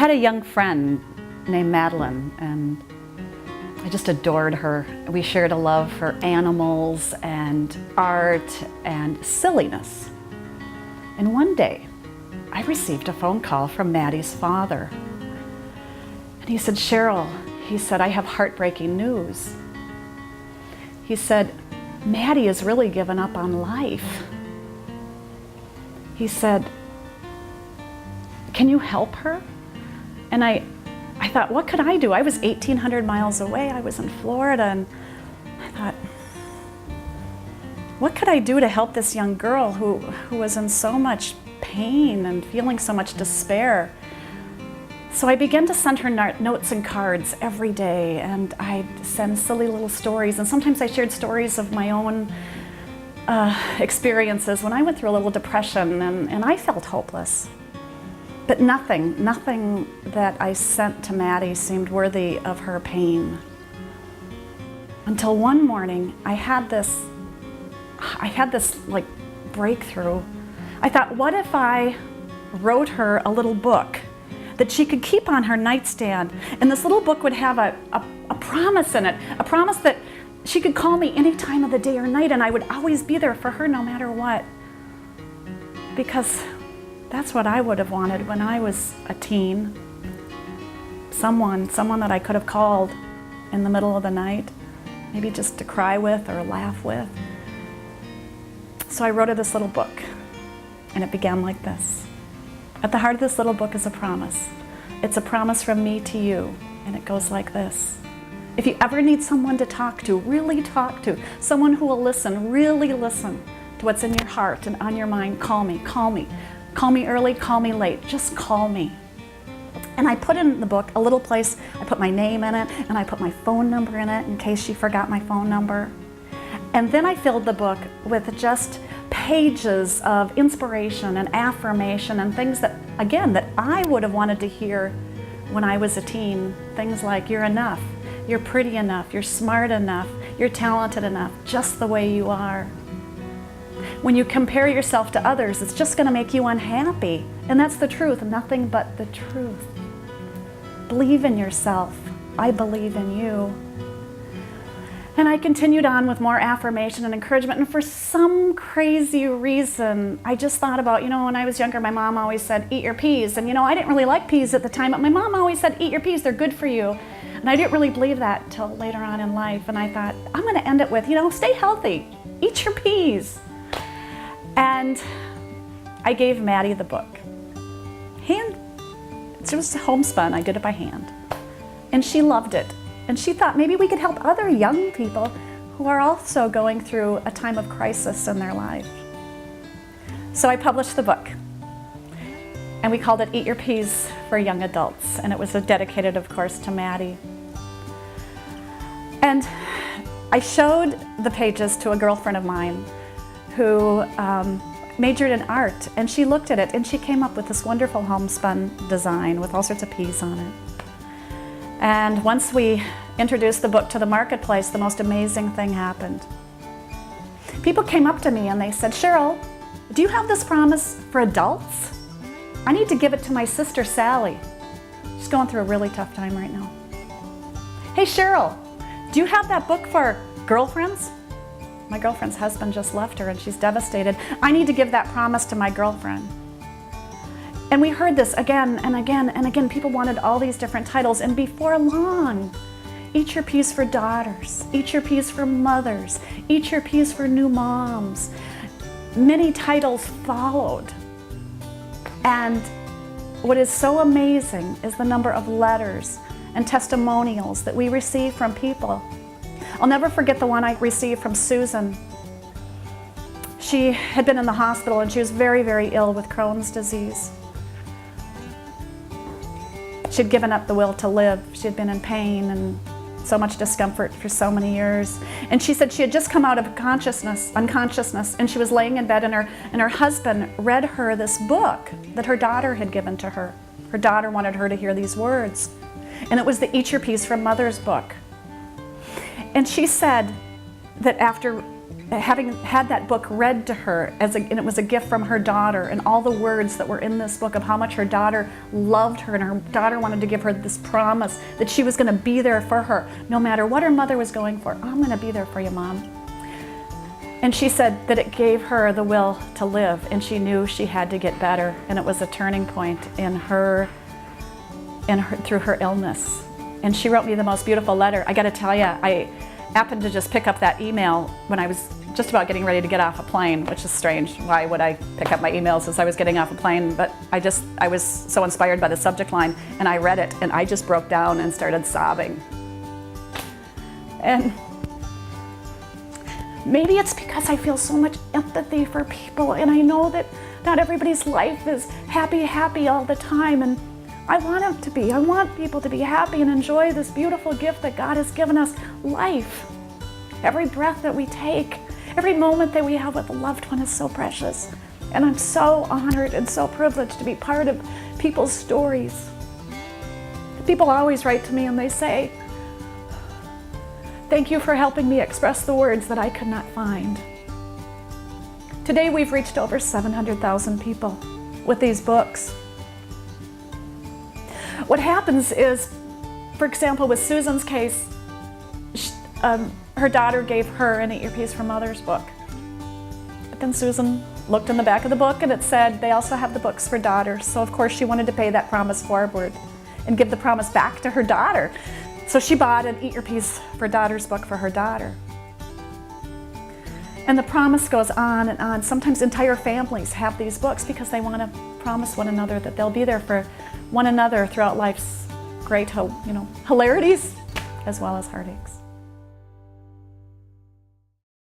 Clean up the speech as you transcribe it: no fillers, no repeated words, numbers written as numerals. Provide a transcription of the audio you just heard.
had a young friend named Madeline, and I just adored her. We shared a love for animals and art and silliness. And one day, I received a phone call from Maddie's father. And he said, "Cheryl," he said, "I have heartbreaking news." He said, "Maddie has really given up on life." He said, "Can you help her?" And I thought, what could I do? I was 1,800 miles away. I was in Florida, and I thought, what could I do to help this young girl who was in so much pain and feeling so much despair? So I began to send her notes and cards every day, and I'd send silly little stories, and sometimes I shared stories of my own experiences when I went through a little depression, and I felt hopeless. But nothing that I sent to Maddie seemed worthy of her pain. Until one morning, I had this like breakthrough. I thought, what if I wrote her a little book that she could keep on her nightstand, and this little book would have a promise in it, a promise that she could call me any time of the day or night, and I would always be there for her no matter what. Because that's what I would have wanted when I was a teen. Someone that I could have called in the middle of the night, maybe just to cry with or laugh with. So I wrote her this little book, and it began like this. At the heart of this little book is a promise. It's a promise from me to you, and it goes like this. If you ever need someone to talk to, really talk to, someone who will listen, really listen to what's in your heart and on your mind, call me, call me. Call me early, call me late, just call me. And I put in the book a little place, I put my name in it, and I put my phone number in it in case she forgot my phone number. And then I filled the book with just pages of inspiration and affirmation and things that, again, that I would have wanted to hear when I was a teen. Things like, you're enough, you're pretty enough, you're smart enough, you're talented enough, just the way you are. When you compare yourself to others, it's just going to make you unhappy. And that's the truth, nothing but the truth. Believe in yourself. I believe in you. And I continued on with more affirmation and encouragement. And for some crazy reason, I just thought about, when I was younger, my mom always said, eat your peas. And I didn't really like peas at the time, but my mom always said, eat your peas, they're good for you. And I didn't really believe that till later on in life. And I thought, I'm going to end it with, stay healthy, eat your peas. And I gave Maddie the book. It was homespun, I did it by hand. And she loved it. And she thought maybe we could help other young people who are also going through a time of crisis in their life. So I published the book. And we called it Eat Your Peas for Young Adults. And it was dedicated, of course, to Maddie. And I showed the pages to a girlfriend of mine who majored in art, and she looked at it and she came up with this wonderful homespun design with all sorts of peas on it. And once we introduced the book to the marketplace, the most amazing thing happened. People came up to me and they said, "Cheryl, do you have this promise for adults? I need to give it to my sister Sally. She's going through a really tough time right now. Hey Cheryl, do you have that book for girlfriends? My girlfriend's husband just left her and she's devastated. I need to give that promise to my girlfriend." And we heard this again and again and again. People wanted all these different titles, and before long, Eat Your Peas for Daughters, Eat Your Peas for Mothers, Eat Your Peas for New Moms. Many titles followed. And what is so amazing is the number of letters and testimonials that we receive from people. I'll never forget the one I received from Susan. She had been in the hospital and she was very, very ill with Crohn's disease. She'd given up the will to live. She had been in pain and so much discomfort for so many years. And she said she had just come out of unconsciousness, and she was laying in bed, and her husband read her this book that her daughter had given to her. Her daughter wanted her to hear these words. And it was the Eat Your Peas for Mothers book. And she said that after having had that book read to her, and it was a gift from her daughter, and all the words that were in this book of how much her daughter loved her, and her daughter wanted to give her this promise that she was going to be there for her, no matter what her mother was going for. I'm going to be there for you, Mom. And she said that it gave her the will to live, and she knew she had to get better, and it was a turning point in her through her illness. And she wrote me the most beautiful letter. I got to tell you, I happened to just pick up that email when I was just about getting ready to get off a plane, which is strange. Why would I pick up my emails as I was getting off a plane? But I was so inspired by the subject line, and I read it, and I just broke down and started sobbing. And maybe it's because I feel so much empathy for people, and I know that not everybody's life is happy all the time, and I want it to be. I want people to be happy and enjoy this beautiful gift that God has given us, life. Every breath that we take, every moment that we have with a loved one is so precious. And I'm so honored and so privileged to be part of people's stories. People always write to me and they say, "Thank you for helping me express the words that I could not find." Today we've reached over 700,000 people with these books. What happens is, for example, with Susan's case, her daughter gave her an Eat Your Peace for Mother's book. But then Susan looked in the back of the book and it said they also have the books for daughters. So of course she wanted to pay that promise forward and give the promise back to her daughter. So she bought an Eat Your Peace for Daughters book for her daughter. And the promise goes on and on. Sometimes entire families have these books because they want to promise one another that they'll be there for one another throughout life's great, hilarities as well as heartaches.